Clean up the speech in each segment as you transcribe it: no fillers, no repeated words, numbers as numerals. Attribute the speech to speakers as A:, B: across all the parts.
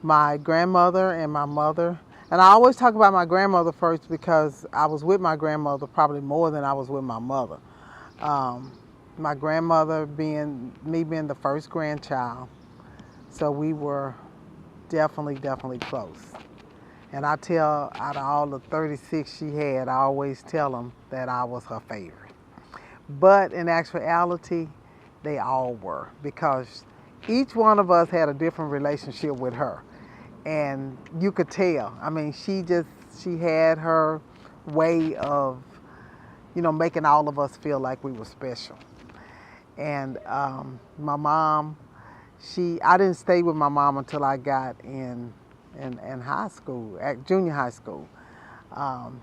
A: My grandmother and my mother. And I always talk about my grandmother first because I was with my grandmother probably more than I was with my mother. Um, my grandmother being the first grandchild, so we were definitely close. And I tell, out of all the 36 she had, I always tell them that I was her favorite. But in actuality, they all were because each one of us had a different relationship with her. And you could tell. I mean, she had her way of, making all of us feel like we were special. And my mom, I didn't stay with my mom until I got in high school, at junior high school. Um,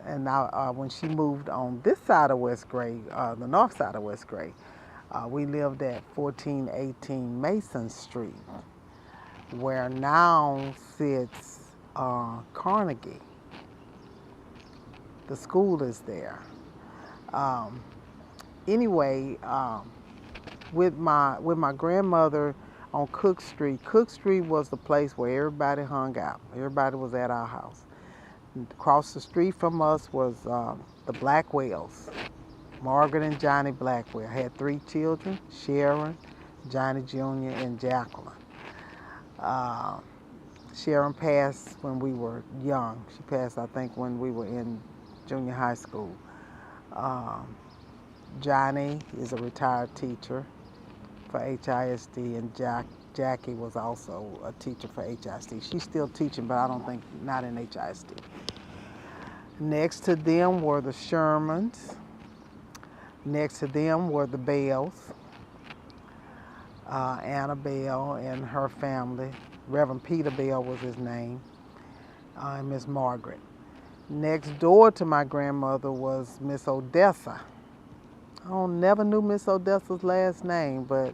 A: and now when she moved on this side of West Gray, the north side of West Gray, we lived at 1418 Mason Street, where now sits Carnegie. The school is there. Um, anyway, with my grandmother on Cook Street. Cook Street was the place where everybody hung out. Everybody was at our house. Across the street from us was the Blackwells, Margaret and Johnny Blackwell. Had three children: Sharon, Johnny Jr., and Jacqueline. Uh, Sharon passed when we were young. She passed, I think, when we were in junior high school. Um, Johnny is a retired teacher for HISD, and Jackie was also a teacher for HISD. She's still teaching, but I don't think not in HISD. Next to them were the Shermans. Next to them were the Bells, Annabelle and her family. Reverend Peter Bell was his name, and Miss Margaret. Next door to my grandmother was Miss Odessa. Never knew Miss Odessa's last name, but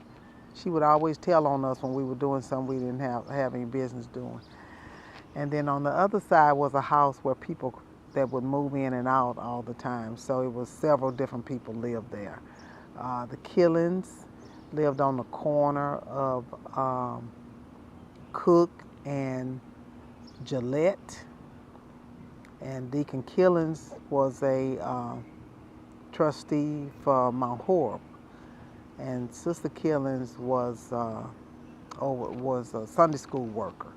A: she would always tell on us when we were doing something we didn't have any business doing. And then on the other side was a house where people that would move in and out all the time. So it was several different people lived there. The Killings lived on the corner of Cook and Gillette. And Deacon Killings was a trustee for Mount Horeb. And Sister Killings was a Sunday school worker.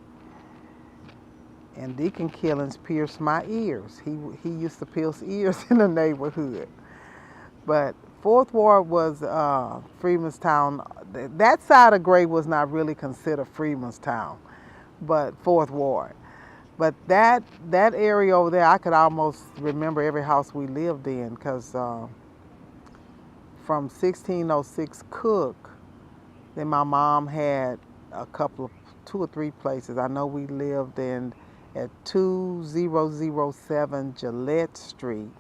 A: And Deacon Killings pierced my ears. He used to pierce ears in the neighborhood. But Fourth Ward was Freemanstown. That side of Gray was not really considered Freemanstown, but Fourth Ward. But that area over there, I could almost remember every house we lived in because from 1606 Cook, then my mom had two or three places. I know we lived at 2007 Gillette Street,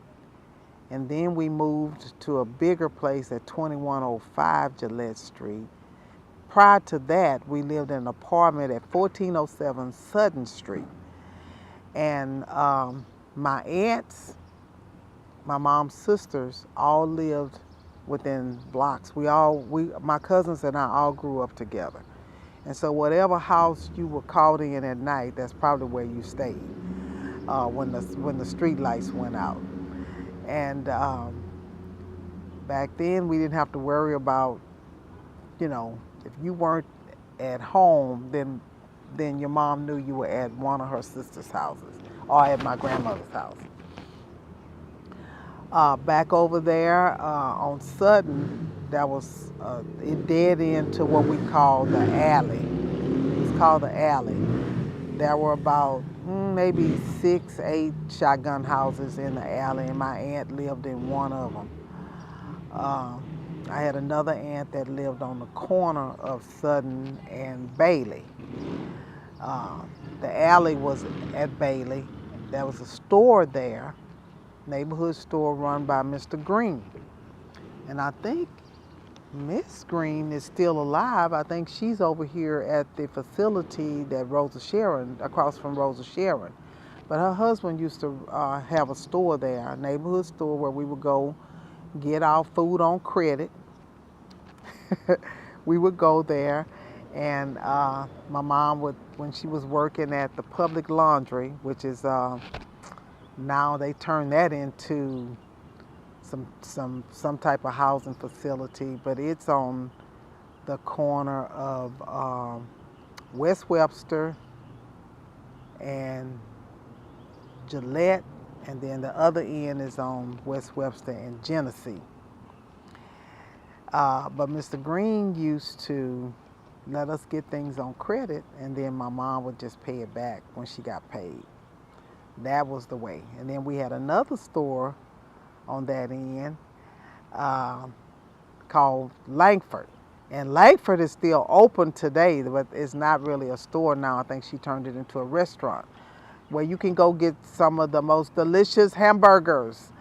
A: and then we moved to a bigger place at 2105 Gillette Street. Prior to that, we lived in an apartment at 1407 Sutton Street. And my aunts, my mom's sisters, all lived within blocks. My cousins and I all grew up together. And so whatever house you were caught in at night, that's probably where you stayed when the street lights went out. And back then we didn't have to worry about, if you weren't at home, then your mom knew you were at one of her sister's houses or at my grandmother's house. Back over there on Sutton, that was it dead into what we call the alley. It's called the alley. There were about maybe 6, 8 shotgun houses in the alley, and my aunt lived in one of them. I had another aunt that lived on the corner of Sutton and Bailey. The alley was at Bailey. There was a store there, neighborhood store run by Mr. Green. And I think Miss Green is still alive. I think she's over here at the facility that Rosa Sharon, across from Rosa Sharon. But her husband used to have a store there, a neighborhood store where we would go get our food on credit. We would go there, And my mom would, when she was working at the public laundry, which is now they turned that into some type of housing facility, but it's on the corner of West Webster and Gillette, and then the other end is on West Webster and Genesee. But Mr. Green used to let us get things on credit, and then my mom would just pay it back when she got paid. That was the way. And then we had another store on that end called Langford. And Langford is still open today, but it's not really a store now. I think she turned it into a restaurant where you can go get some of the most delicious hamburgers.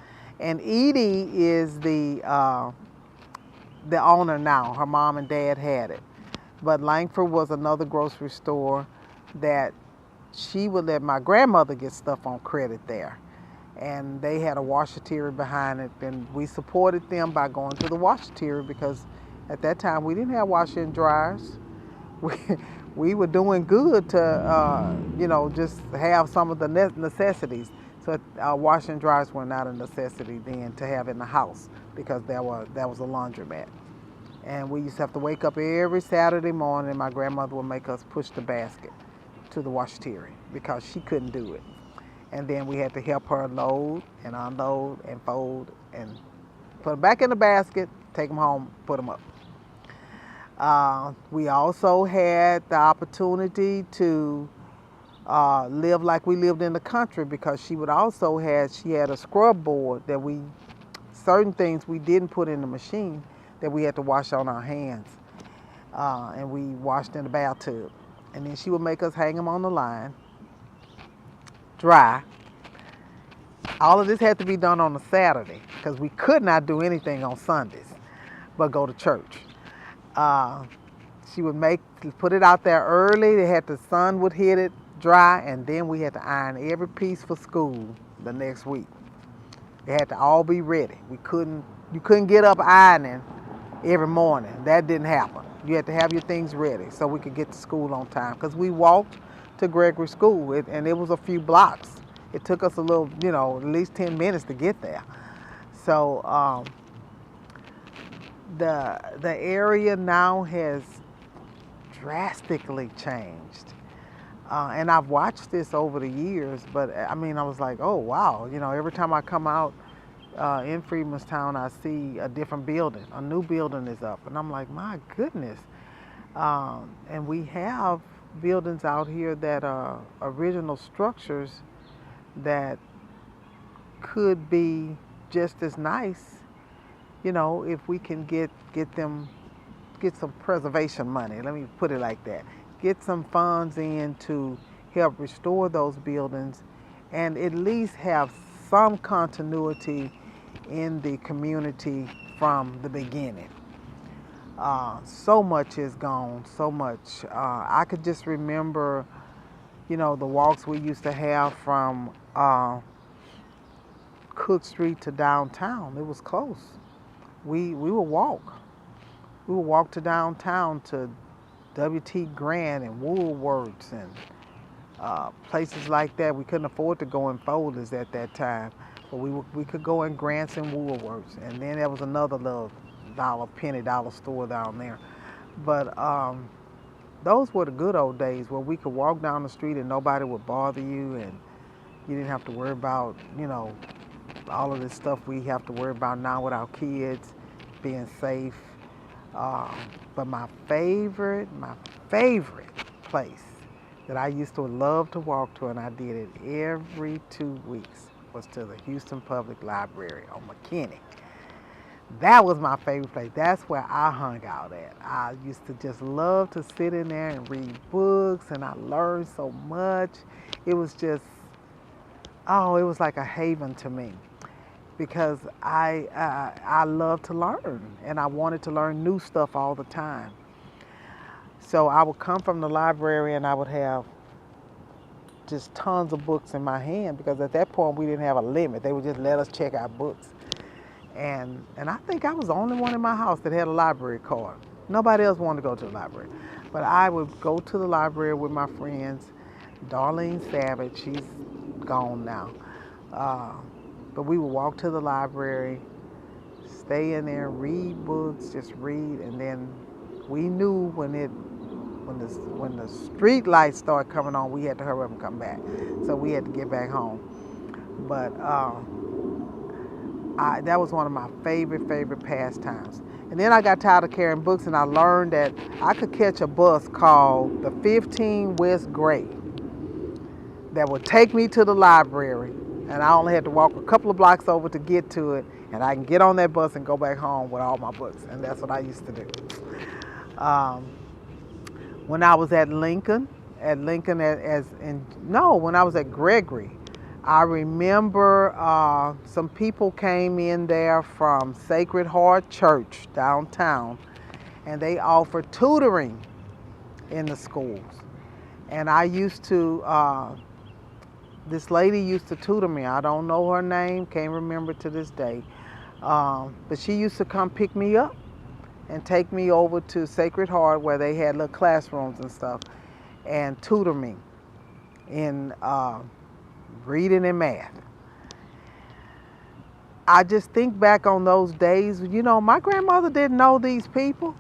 A: And Edie is the owner now. Her mom and dad had it. But Langford was another grocery store that she would let my grandmother get stuff on credit there. And they had a washateria behind it, and we supported them by going to the washateria because at that time we didn't have washer and dryers. We were doing good to, just have some of the necessities. So washer and dryers were not a necessity then to have in the house because that was a laundromat. And we used to have to wake up every Saturday morning and my grandmother would make us push the basket to the washateria because she couldn't do it. And then we had to help her load and unload and fold and put them back in the basket, take them home, put them up. We also had the opportunity to live like we lived in the country because she had a scrub board that certain things we didn't put in the machine that we had to wash on our hands. And we washed in the bathtub. And then she would make us hang them on the line, dry. All of this had to be done on a Saturday because we could not do anything on Sundays but go to church. She would put it out there early. The sun would hit it dry, and then we had to iron every piece for school the next week. They had to all be ready. You couldn't get up ironing every morning. That didn't happen. You had to have your things ready so we could get to school on time because we walked to Gregory School, and it was a few blocks. It took us a little, at least 10 minutes to get there. So the area now has drastically changed. And I've watched this over the years, but I was like, oh, wow. Every time I come out in Freedmanstown, I see a different building. A new building is up. And I'm like, my goodness. And we have buildings out here that are original structures that could be just as nice, if we can get some preservation money. Let me put it like that. Get some funds in to help restore those buildings and at least have some continuity in the community from the beginning. So much is gone, so much. I could just remember, the walks we used to have from Cook Street to downtown. It was close. We would walk. We would walk to downtown to W.T. Grant and Woolworths and places like that. We couldn't afford to go in Folders at that time, but we could go in Grants and Woolworths. And then there was another little penny dollar store down there. But those were the good old days where we could walk down the street and nobody would bother you, and you didn't have to worry about, all of this stuff we have to worry about now with our kids being safe. But my favorite place that I used to love to walk to, and I did it every 2 weeks, was to the Houston Public Library on McKinney. That was my favorite place. That's where I hung out at. I used to just love to sit in there and read books, and I learned so much. It was just, it was like a haven to me because I love to learn, and I wanted to learn new stuff all the time. So I would come from the library and I would have just tons of books in my hand because at that point we didn't have a limit. They would just let us check our books. And I think I was the only one in my house that had a library card. Nobody else wanted to go to the library. But I would go to the library with my friends. Darlene Savage, she's gone now. Uh, but we would walk to the library, stay in there, read books, just read, and then we knew when the street lights started coming on, we had to hurry up and come back. So we had to get back home. But that was one of my favorite pastimes. And then I got tired of carrying books, and I learned that I could catch a bus called the 15 West Gray that would take me to the library, and I only had to walk a couple of blocks over to get to it, and I can get on that bus and go back home with all my books, and that's what I used to do. When I was at Lincoln when I was at Gregory, I remember some people came in there from Sacred Heart Church downtown, and they offered tutoring in the schools. And I used to, this lady used to tutor me. I don't know her name, can't remember to this day. But she used to come pick me up and take me over to Sacred Heart where they had little classrooms and stuff and tutor me in reading and math. I just think back on those days. You know, my grandmother didn't know these people,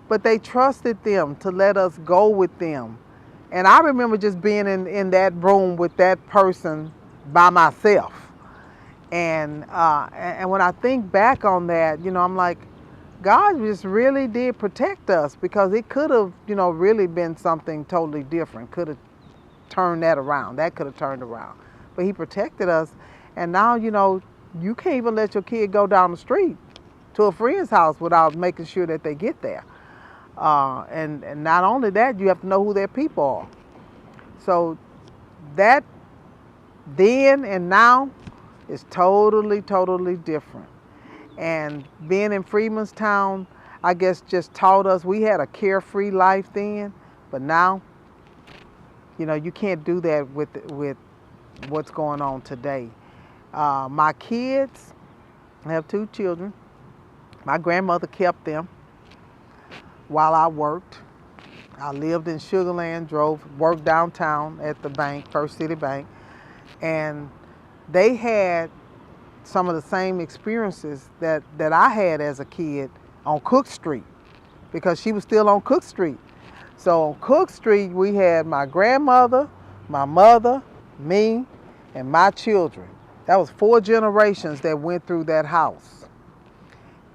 A: but they trusted them to let us go with them. And I remember just being in that room with that person by myself. And when I think back on that, you know, I'm like, God just really did protect us, because it could have, you know, really been something totally different. Could have turned that around. That could have turned around. But he protected us. And now, you know, you can't even let your kid go down the street to a friend's house without making sure that they get there. And not only that, you have to know who their people are. So that then and now is totally different. And being in Freemanstown, I guess just taught us, we had a carefree life then, but now, you know, you can't do that with what's going on today. My kids, I have 2 children. My grandmother kept them while I worked. I lived in Sugar Land, worked downtown at the bank, First City Bank, and they had some of the same experiences that I had as a kid on Cook Street, because she was still on Cook Street. So on Cook Street, we had my grandmother, my mother, me, and my children. That was 4 generations that went through that house.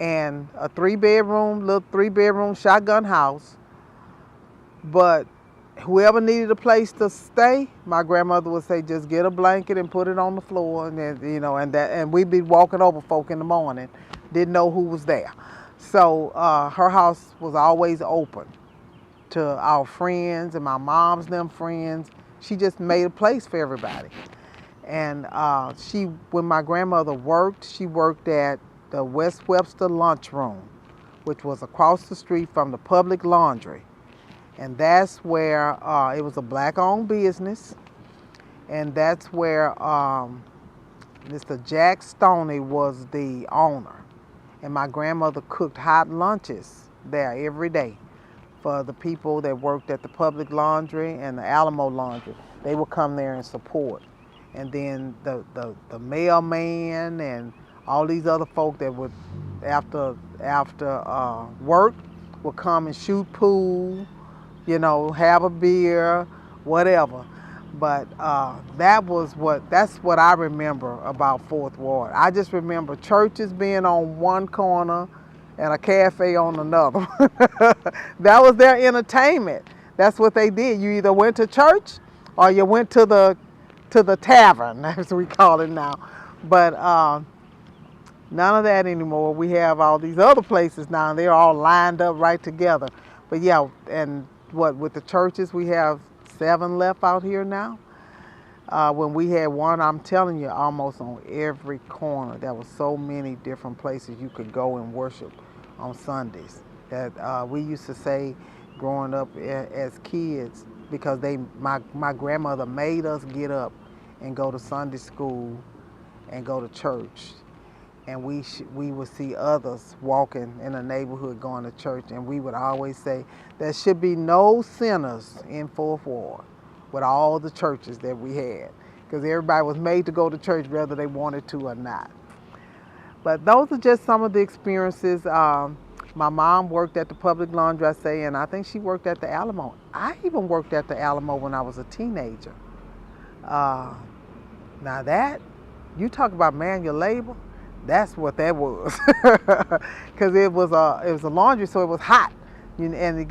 A: And a 3-bedroom shotgun house. But whoever needed a place to stay, my grandmother would say, just get a blanket and put it on the floor, and then, you know, and we'd be walking over folk in the morning, didn't know who was there. So her house was always open to our friends and my mom's them friends. She just made a place for everybody. And when my grandmother worked, she worked at the West Webster Lunchroom, which was across the street from the public laundry. And that's where it was a black-owned business, and that's where Mr. Jack Stoney was the owner. And my grandmother cooked hot lunches there every day for the people that worked at the public laundry and the Alamo laundry. They would come there and support. And then the mailman and all these other folk that would, after work, would come and shoot pool, you know, have a beer, whatever. But that's what I remember about Fourth Ward. I just remember churches being on one corner and a cafe on another. That was their entertainment. That's what they did. You either went to church or you went to the tavern, as we call it now. But none of that anymore. We have all these other places now, and they're all lined up right together. But yeah, and with the churches, we have 7 left out here now. When we had one, I'm telling you, almost on every corner. There were so many different places you could go and worship on Sundays. That we used to say growing up as kids, because my grandmother made us get up and go to Sunday school and go to church. and we would see others walking in the neighborhood going to church, and we would always say there should be no sinners in Fourth Ward with all the churches that we had, because everybody was made to go to church whether they wanted to or not. But those are just some of the experiences. My mom worked at the public laundrette, and I think she worked at the Alamo. I even worked at the Alamo when I was a teenager. Uh, Now that, you talk about manual labor, that's what that was. Because it was a laundry, so it was hot, and it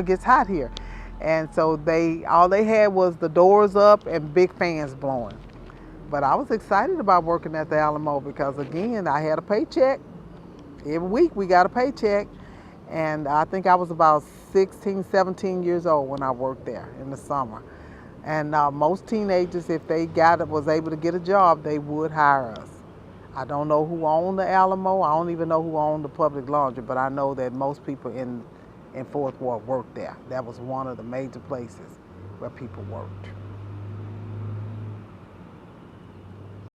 A: gets hot here, and so all they had was the doors up and big fans blowing. But I was excited about working at the Alamo because again, I had a paycheck. Every week we got a paycheck, and I think I was about 16, 17 years old when I worked there in the summer. And most teenagers, if they was able to get a job, they would hire us. I don't know who owned the Alamo. I don't even know who owned the public laundry, but I know that most people in Fourth Ward worked there. That was one of the major places where people worked.